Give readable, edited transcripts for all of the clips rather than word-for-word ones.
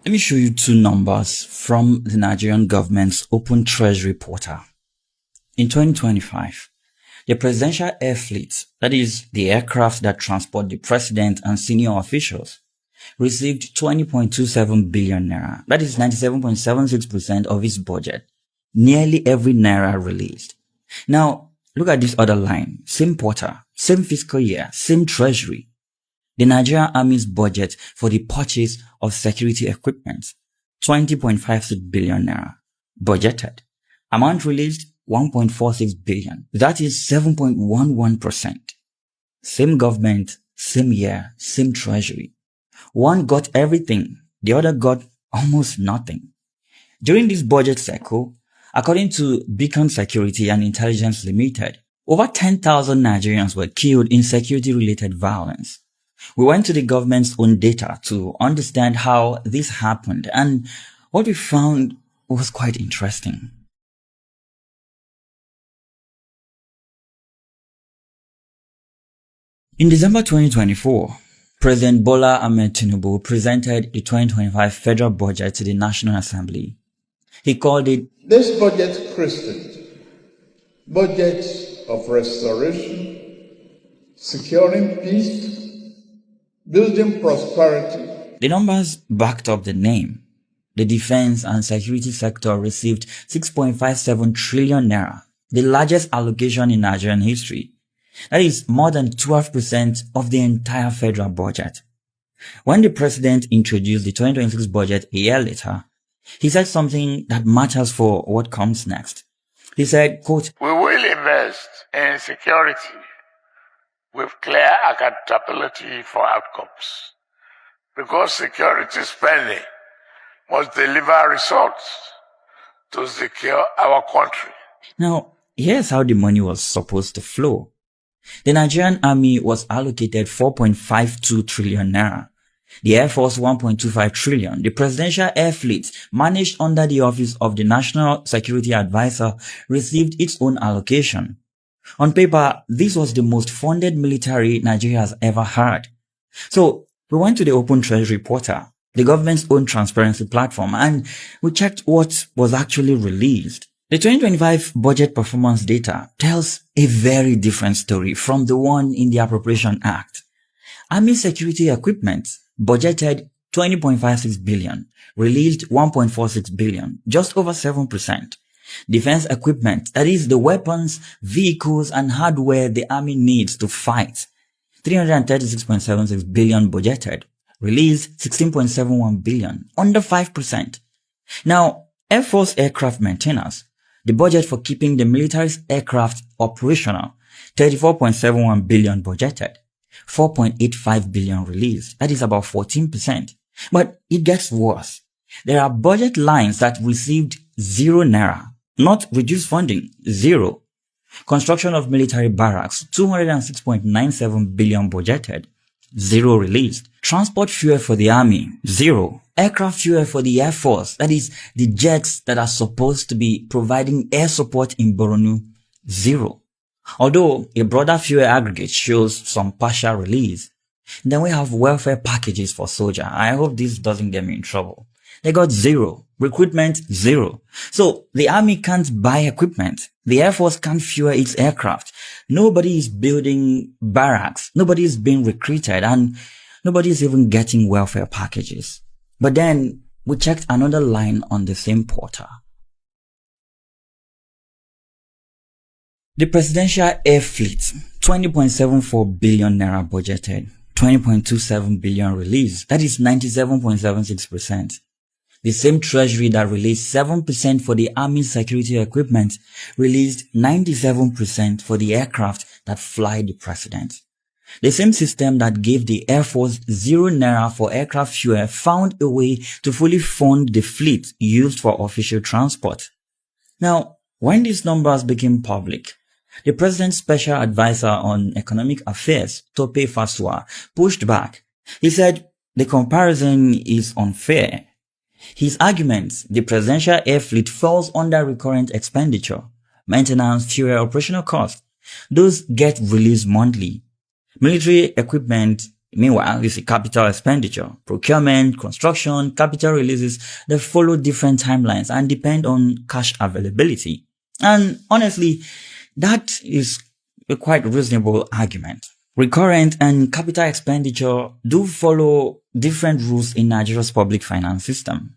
Let me show you two numbers from the Nigerian government's open Treasury portal. In 2025, the Presidential Airfleet, that is the aircraft that transport the president and senior officials, received 20.27 billion naira, that is 97.76% of its budget, nearly every naira released. Now, look at this other line, same portal, same fiscal year, same treasury. The Nigerian Army's budget for the purchase of security equipment, 20.56 billion naira, budgeted. Amount released, 1.46 billion. That is 7.11%. Same government, same year, same treasury. One got everything, the other got almost nothing. During this budget cycle, according to Beacon Security and Intelligence Limited, over 10,000 Nigerians were killed in security-related violence. We went to the government's own data to understand how this happened, and what we found was quite interesting. In December 2024, President Bola Ahmed Tinubu presented the 2025 federal budget to the National Assembly. He called it, "This budget christened Budget of Restoration, Securing Peace, Building Prosperity." The numbers backed up the name. The defense and security sector received 6.57 trillion naira, the largest allocation in Nigerian history. That is more than 12% of the entire federal budget. When the president introduced the 2026 budget a year later, he said something that matters for what comes next. He said, quote, "We will invest in security with clear accountability for outcomes, because security spending must deliver results to secure our country." Now, here's how the money was supposed to flow. The Nigerian Army was allocated 4.52 trillion naira. The Air Force 1.25 trillion. The Presidential Airfleet, managed under the Office of the National Security Advisor, received its own allocation. On paper, this was the most funded military Nigeria has ever had. So, we went to the Open Treasury portal, the government's own transparency platform, and we checked what was actually released. The 2025 budget performance data tells a very different story from the one in the Appropriation Act. Army security equipment budgeted 20.56 billion, released 1.46 billion, just over 7%. Defense equipment, that is the weapons, vehicles, and hardware the army needs to fight, 336.76 billion budgeted, released 16.71 billion, under 5%. Now, Air Force aircraft maintenance, the budget for keeping the military's aircraft operational, 34.71 billion budgeted, 4.85 billion released, that is about 14%. But it gets worse. There are budget lines that received 0 naira, not reduced funding, 0. Construction of military barracks, 206.97 billion budgeted, 0 released. Transport fuel for the army, 0. Aircraft fuel for the Air Force, that is the jets that are supposed to be providing air support in Borno, 0. Although a broader fuel aggregate shows some partial release. Then we have welfare packages for soldiers. I hope this doesn't get me in trouble. They got 0. Recruitment, 0. So the army can't buy equipment. The Air Force can't fuel its aircraft. Nobody is building barracks. Nobody is being recruited, and nobody is even getting welfare packages. But then we checked another line on the same portal. The Presidential Airfleet, 20.74 billion naira budgeted, 20.27 billion released, that is 97.76%. The same treasury that released 7% for the army security equipment released 97% for the aircraft that fly the president. The same system that gave the Air Force 0 naira for aircraft fuel found a way to fully fund the fleet used for official transport. Now, when these numbers became public, the President's Special Advisor on Economic Affairs, Tope Fasua, pushed back. He said the comparison is unfair. His argument, the Presidential Airfleet falls under recurrent expenditure, maintenance, fuel, operational costs. Those get released monthly. Military equipment Meanwhile, you see capital expenditure, procurement, construction, capital releases, they follow different timelines and depend on cash availability. And honestly, that is a quite reasonable argument. Recurrent and capital expenditure do follow different rules in Nigeria's public finance system.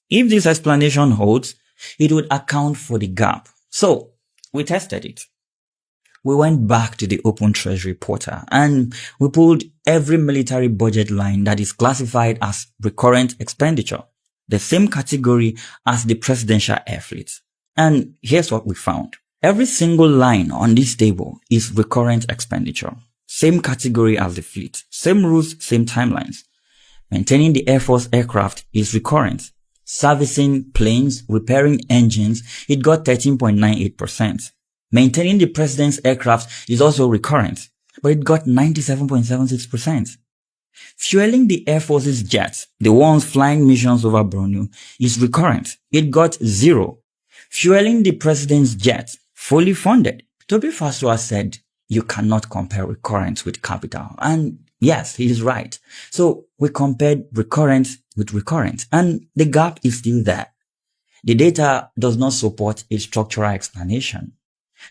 If this explanation holds, it would account for the gap. So, we tested it. We went back to the Open Treasury portal and we pulled every military budget line that is classified as recurrent expenditure, the same category as the Presidential Airfleet. And here's what we found. Every single line on this table is recurrent expenditure, same category as the fleet, same rules, same timelines. Maintaining the Air Force aircraft is recurrent. Servicing planes, repairing engines, it got 13.98%. Maintaining the president's aircraft is also recurrent, but it got 97.76%. Fueling the Air Force's jets, the ones flying missions over Borno, is recurrent. It got 0. Fueling the president's jet, fully funded. Tope Fasua said, you cannot compare recurrent with capital. And yes, he is right. So we compared recurrent with recurrent, and the gap is still there. The data does not support a structural explanation.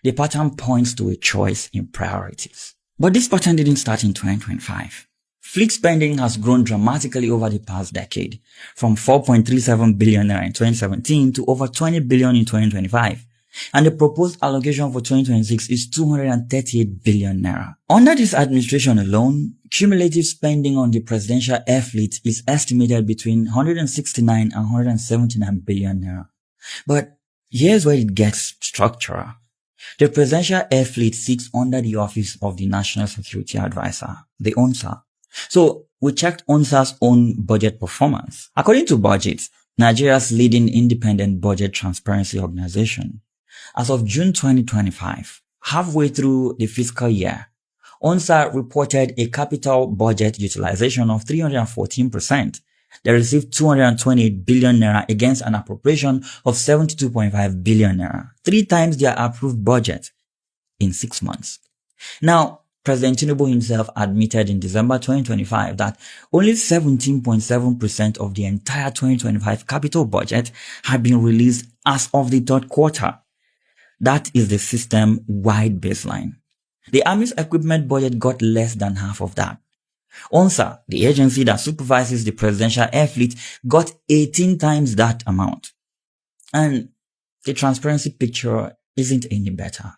The pattern points to a choice in priorities. But this pattern didn't start in 2025. Fleet spending has grown dramatically over the past decade, from 4.37 billion naira in 2017 to over 20 billion in 2025. And the proposed allocation for 2026 is 238 billion naira. Under this administration alone, cumulative spending on the Presidential Airfleet is estimated between 169 and 179 billion naira. But here's where it gets structural. The Presidential Airfleet sits under the Office of the National Security Advisor, the ONSA. So we checked ONSA's own budget performance. According to Budget, Nigeria's leading independent budget transparency organization, as of June 2025, halfway through the fiscal year, ONSA reported a capital budget utilization of 314%. They received 228 billion naira against an appropriation of 72.5 billion naira, 3 times their approved budget in 6 months. Now, President Tinubu himself admitted in December 2025 that only 17.7% of the entire 2025 capital budget had been released as of the third quarter. That is the system-wide baseline. The Army's equipment budget got less than half of that. ONSA, the agency that supervises the Presidential Airfleet, got 18 times that amount. And the transparency picture isn't any better.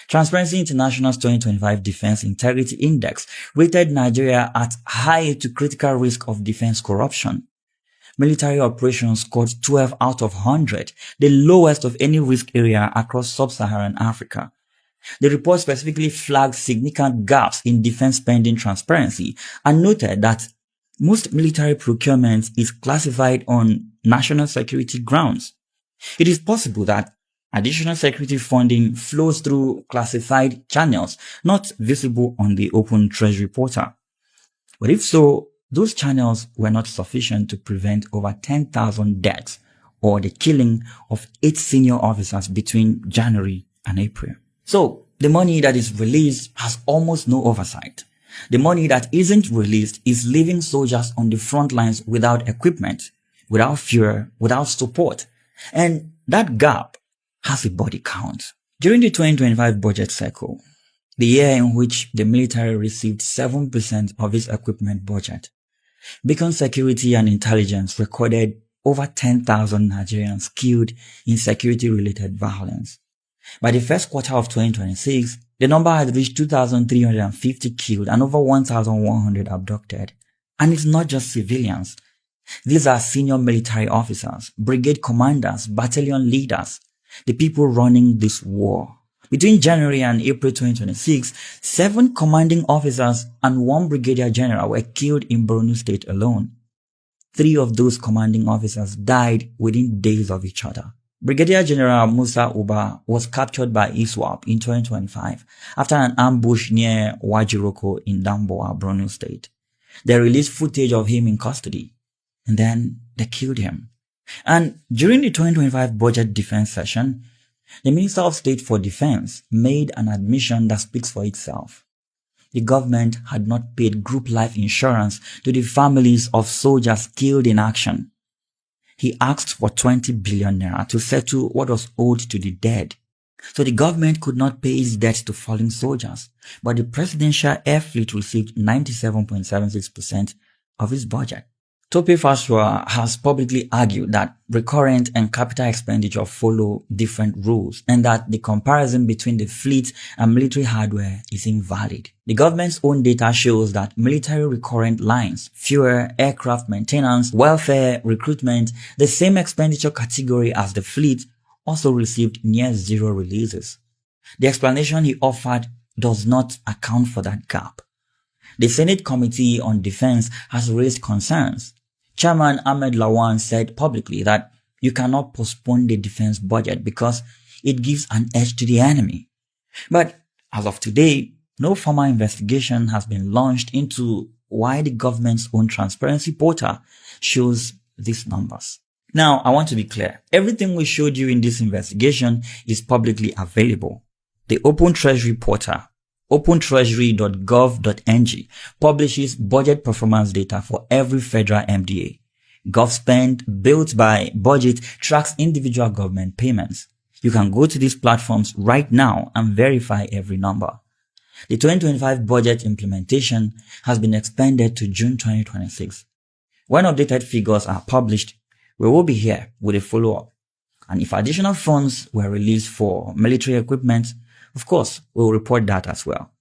Transparency International's 2025 Defense Integrity Index rated Nigeria at high to critical risk of defense corruption. Military operations scored 12 out of 100, the lowest of any risk area across sub-Saharan Africa. The report specifically flagged significant gaps in defense spending transparency and noted that most military procurement is classified on national security grounds. It is possible that additional security funding flows through classified channels not visible on the Open Treasury portal. But if so, those channels were not sufficient to prevent over 10,000 deaths or the killing of 8 senior officers between January and April. So, the money that is released has almost no oversight. The money that isn't released is leaving soldiers on the front lines without equipment, without fuel, without support. And that gap has a body count. During the 2025 budget cycle, the year in which the military received 7% of its equipment budget, Beacon Security and Intelligence recorded over 10,000 Nigerians killed in security-related violence. By the first quarter of 2026, the number had reached 2,350 killed and over 1,100 abducted. And it's not just civilians. These are senior military officers, brigade commanders, battalion leaders, the people running this war. Between January and April 2026, 7 commanding officers and 1 brigadier general were killed in Borno State alone. 3 of those commanding officers died within days of each other. Brigadier General Musa Uba was captured by ISWAP in 2025 after an ambush near Wajiroko in Damboa, Borno State. They released footage of him in custody, and then they killed him. And during the 2025 budget defense session, the Minister of State for Defense made an admission that speaks for itself. the government had not paid group life insurance to the families of soldiers killed in action. He asked for 20 billion naira to settle what was owed to the dead. So the government could not pay its debt to fallen soldiers, but the Presidential Airfleet received 97.76% of its budget. Tope Fasua has publicly argued that recurrent and capital expenditure follow different rules and that the comparison between the fleet and military hardware is invalid. The government's own data shows that military recurrent lines, fuel, aircraft maintenance, welfare, recruitment, the same expenditure category as the fleet, also received near zero releases. The explanation he offered does not account for that gap. The Senate Committee on Defense has raised concerns. Chairman Ahmed Lawan said publicly that you cannot postpone the defense budget because it gives an edge to the enemy. But as of today, no formal investigation has been launched into why the government's own transparency portal shows these numbers. Now, I want to be clear. Everything we showed you in this investigation is publicly available. The Open Treasury portal, opentreasury.gov.ng, publishes budget performance data for every federal MDA. GovSpend, built by budget, tracks individual government payments. You can go to these platforms right now and verify every number. The 2025 budget implementation has been expanded to June 2026. When updated figures are published, we will be here with a follow-up. And if additional funds were released for military equipment, of course, we will report that as well.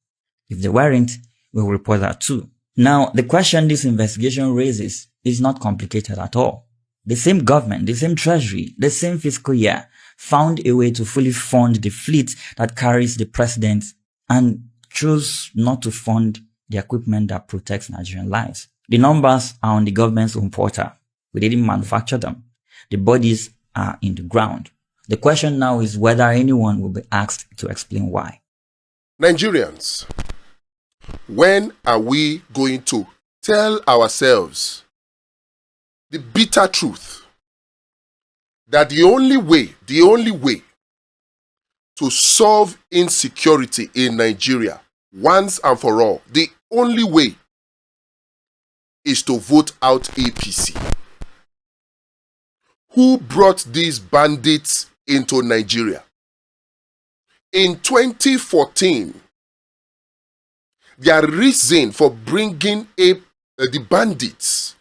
If they weren't, we will report that too. Now, the question this investigation raises is not complicated at all. The same government, the same treasury, the same fiscal year found a way to fully fund the fleet that carries the president and chose not to fund the equipment that protects Nigerian lives. The numbers are on the government's own portal. We didn't manufacture them. The bodies are in the ground. The question now is whether anyone will be asked to explain why. Nigerians, when are we going to tell ourselves the bitter truth that the only way to solve insecurity in Nigeria once and for all, the only way is to vote out APC? Who brought these bandits into Nigeria? In 2014, their reason for bringing the bandits,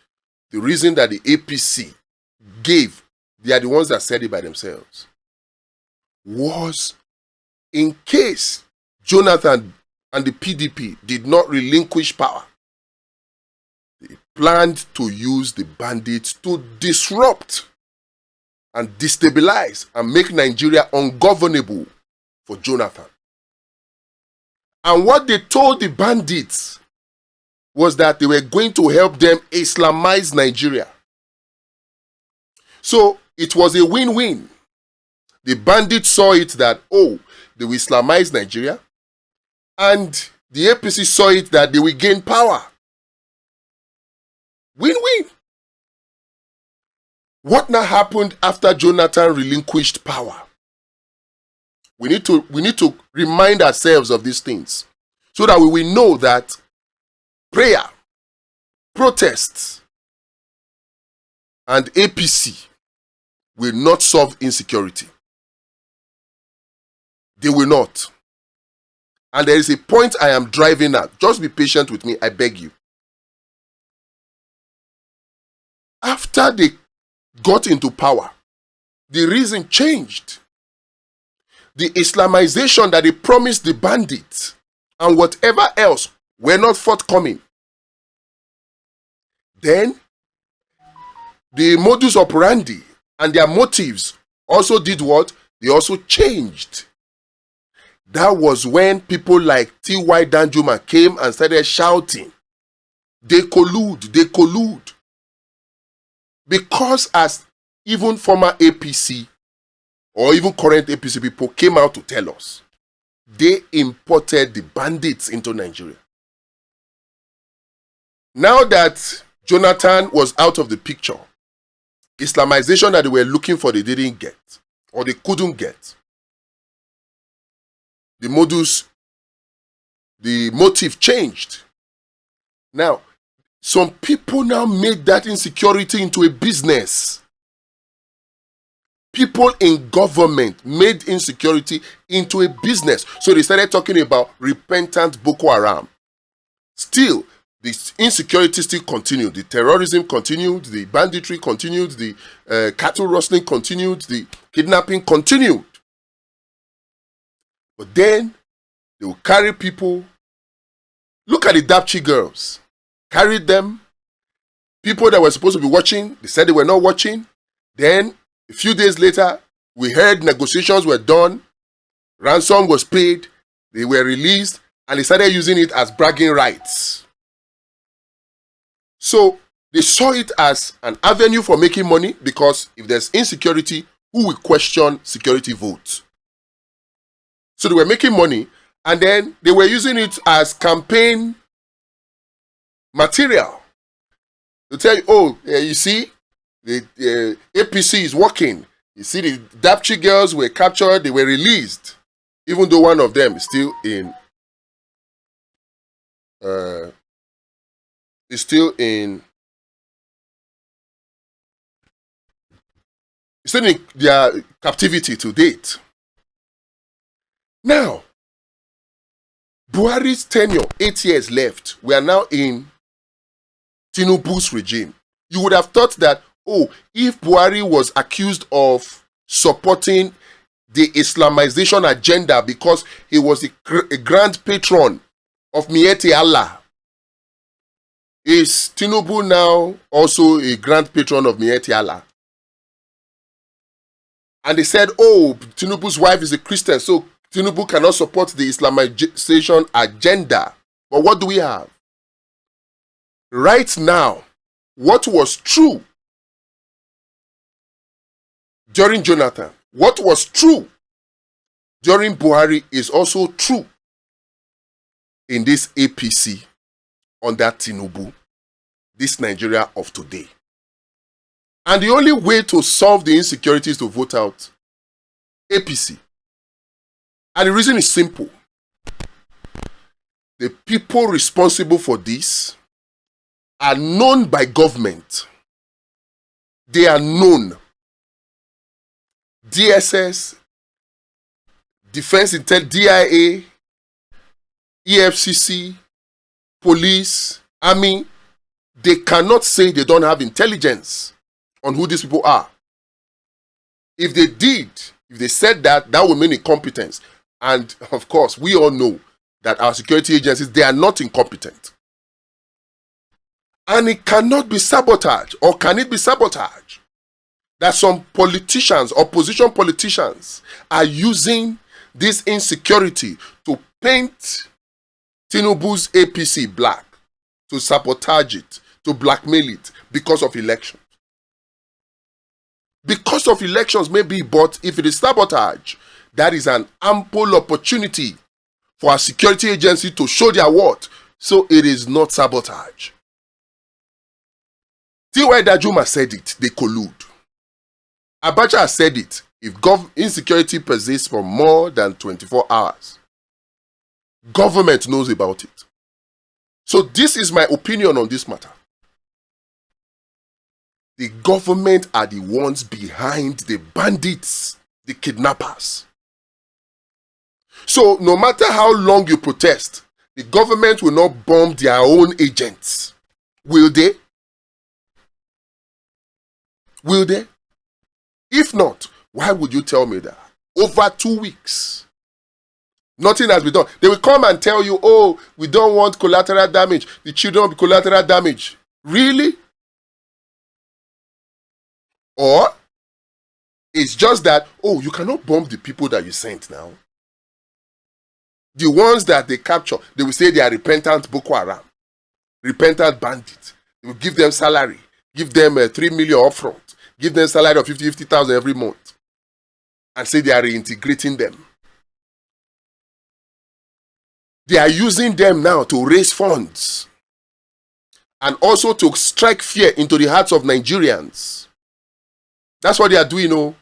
the reason that the APC gave, they are the ones that said it by themselves, was in case Jonathan and the PDP did not relinquish power, they planned to use the bandits to disrupt and destabilize and make Nigeria ungovernable for Jonathan. And what they told the bandits was that they were going to help them Islamize Nigeria. So it was a win-win. The bandits saw it that, oh, they will Islamize Nigeria, and the APC saw it that they will gain power. Win-win. What now happened after Jonathan relinquished power? We need to remind ourselves of these things so that we will know that prayer, protests, and APC will not solve insecurity. They will not. And there is a point I am driving at. Just be patient with me, I beg you. After they got into power, the reason changed. The Islamization that they promised the bandits and whatever else were not forthcoming. Then, the modus operandi and their motives also did what? They also changed. That was when people like T.Y. Danjuma came and started shouting, they collude, they collude. Because as even former APC or even current APC people came out to tell us, they imported the bandits into Nigeria. Now that Jonathan was out of the picture, Islamization that they were looking for they didn't get, or they couldn't get. The modus the motive changed. Now, some people now made that insecurity into a business. People in government made insecurity into a business. So they started talking about repentant Boko Haram. Still, the insecurity still continued. The terrorism continued. The banditry continued. The cattle rustling continued. The kidnapping continued. But then, they will carry people. Look at the Dapchi girls. Carried them. People that were supposed to be watching, they said they were not watching. Then, a few days later, we heard negotiations were done. Ransom was paid. They were released. And they started using it as bragging rights. So, they saw it as an avenue for making money, because if there's insecurity, who will question security votes? So they were making money, and then they were using it as campaign material. To tell you, oh, you see, the APC is working. You see, the Dapchi girls were captured, they were released. Even though one of them is still in their captivity to date. Now, Buhari's tenure, 8 years left. We are now in Tinubu's regime. You would have thought that, oh, if Buhari was accused of supporting the Islamization agenda because he was a grand patron of Miyetti Allah, is Tinubu now also a grand patron of Miyetti Allah? And they said, oh, Tinubu's wife is a Christian, so Tinubu cannot support the Islamization agenda. But what do we have? Right now, what was true during Jonathan, what was true during Buhari is also true in this APC under Tinubu, this Nigeria of today. And the only way to solve the insecurity is to vote out APC. And the reason is simple. The people responsible for this are known by government. They are known. DSS, Defense Intel, DIA, EFCC, police, army, they cannot say they don't have intelligence on who these people are. If they did, if they said that, that would mean incompetence. And of course, we all know that our security agencies, they are not incompetent. And it cannot be sabotage, or can it be sabotage? That some politicians, opposition politicians, are using this insecurity to paint Tinubu's APC black, to sabotage it, to blackmail it because of elections. Because of elections maybe, but if it is sabotage, that is an ample opportunity for our security agency to show their worth. So it is not sabotage. T.Y. Dajuma said it, they collude. Abacha has said it, if insecurity persists for more than 24 hours, government knows about it. So this is my opinion on this matter. The government are the ones behind the bandits, the kidnappers. So no matter how long you protest, the government will not bomb their own agents. Will they? Will they? If not, why would you tell me that? Over 2 weeks, nothing has been done. They will come and tell you, oh, we don't want collateral damage. The children will be collateral damage. Really? Or it's just that, oh, you cannot bomb the people that you sent now. The ones that they capture, they will say they are repentant Boko Haram, repentant bandits. They will give them salary, give them 3 million upfront, give them salary of 50,000 every month, and say they are reintegrating them. They are using them now to raise funds and also to strike fear into the hearts of Nigerians. That's what they are doing, oh.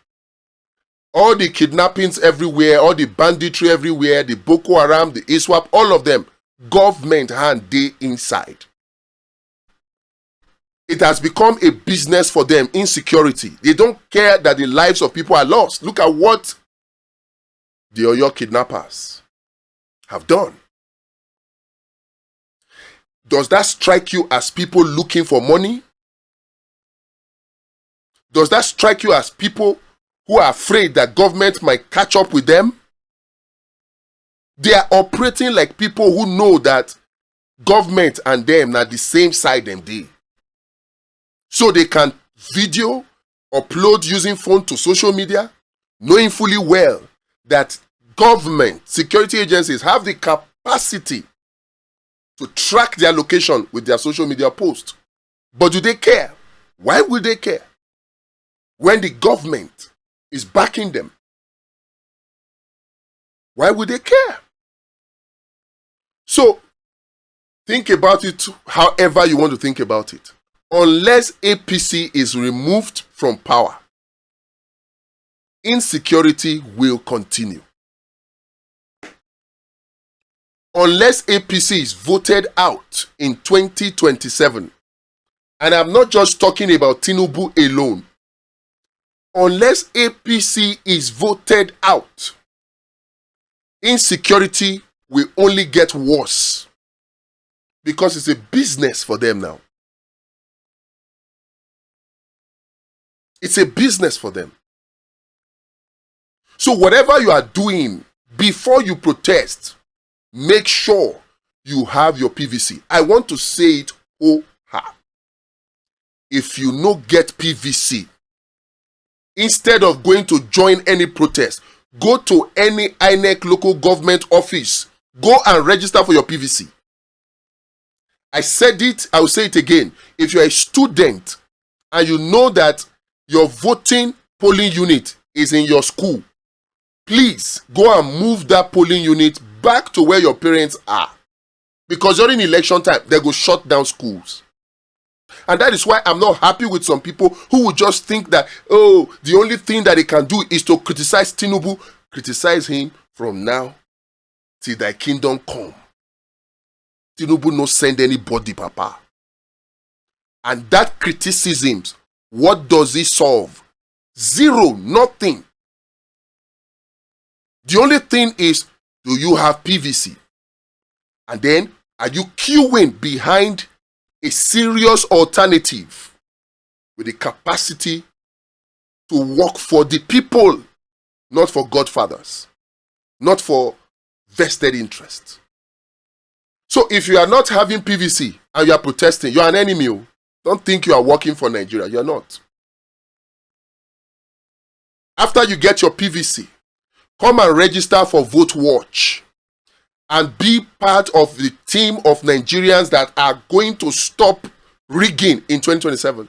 All the kidnappings everywhere, all the banditry everywhere, the Boko Haram, the ISWAP, all of them, government hand dey inside. It has become a business for them, insecurity. They don't care that the lives of people are lost. Look at what the Oyo kidnappers have done. Does that strike you as people looking for money? Does that strike you as people who are afraid that government might catch up with them? They are operating like people who know that government and them are the same side them dey. So they can video, upload using phone to social media, knowing fully well that government, security agencies have the capacity to track their location with their social media post. But do they care? Why would they care? When the government is backing them. Why would they care? So, think about it however you want to think about it. Unless APC is removed from power, insecurity will continue. Unless APC is voted out in 2027, and I'm not just talking about Tinubu alone, unless APC is voted out, insecurity will only get worse because it's a business for them now. It's a business for them. So whatever you are doing before you protest, make sure you have your PVC. I want to say it ha. If you no get PVC, instead of going to join any protest, go to any INEC local government office. Go and register for your PVC. I said it, I will say it again. If you're a student and you know that your voting polling unit is in your school, please go and move that polling unit back to where your parents are. Because during election time, they go shut down schools. And that is why I'm not happy with some people who would just think that, oh, the only thing that they can do is to criticize Tinubu. Criticize him from now till thy kingdom come. Tinubu no send anybody, papa. And that criticism, what does it solve? Zero, nothing. The only thing is, do you have PVC? And then, are you queuing behind a serious alternative with the capacity to work for the people, not for godfathers, not for vested interests? So if you are not having PVC and you are protesting, you are an enemy. Don't think you are working for Nigeria. You are not. After you get your PVC, come and register for Vote Watch and be part of the team of Nigerians that are going to stop rigging in 2027.